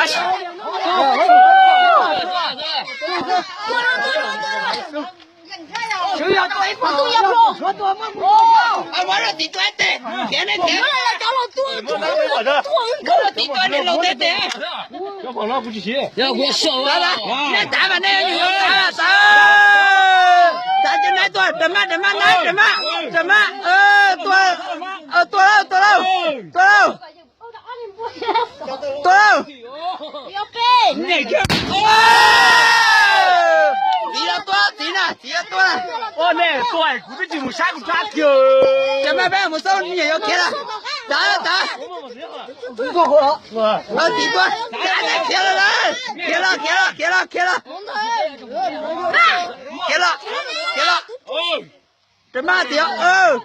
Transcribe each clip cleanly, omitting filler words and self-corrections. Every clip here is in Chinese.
马戏。就要多一块，多多么多。啊，我这地端的，天天天。我地端的老得。小胖老不去洗。要我笑完了，那打吧，那就有打了，咱就来多，怎么来，多。要背。那个。提了多了。哦，那多哎，估计就下个抓条。这么办？我手你也要开了，打。不过好了。老地多，开了。这么掉得了，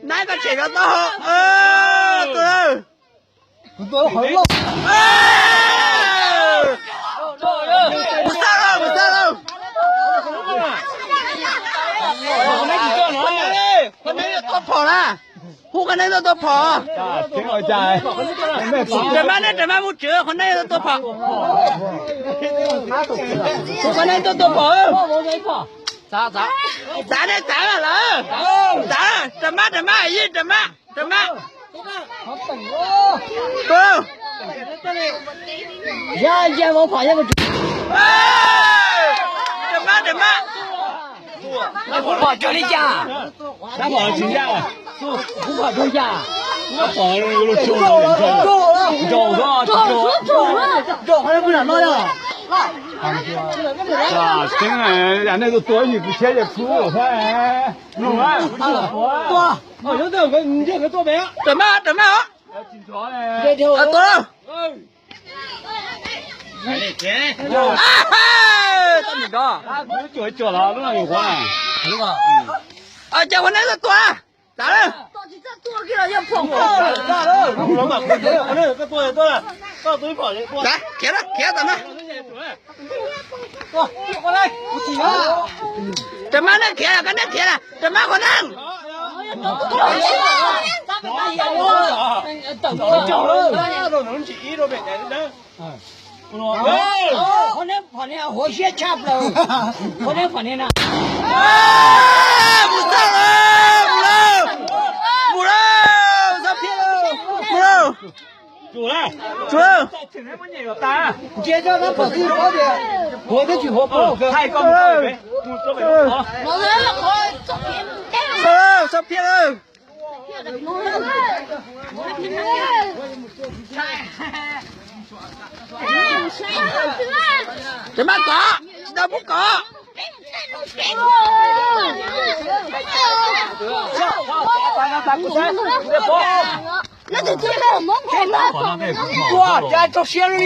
哪个车上倒好？多了好了。不上了。可能要多跑了，不可能要多跑。啊，挺好家。怎么不折？可能要多跑。不可能多跑。咋了？怎么？多。呀，见我跑下个。怎么？不跑这里家，哪跑亲家了？不跑这家，我跑有了走，还不让老呀？啊，真哎，人家都多一个钱就出，哎，弄完多，哦，有这个，你这个多没？怎么？要进床嘞，这条多。这么高？啊，不叫了，路上有关，是吧？啊，结婚那个多，咋了？多给了要跑咋了？我嘛，我那个多了，到嘴跑的。来，开怎么？过来，不行啊！怎么能开了？跟那开了，怎么可能？都能去，都别的。跑呢，我先掐不了。跑呢。不上了，不了，上片了，走了。今天我也要打，接着他跑的，我的去跑，太高了，好。上片了。怎么搞？那不搞？那就这么猛跑了。哇，这先生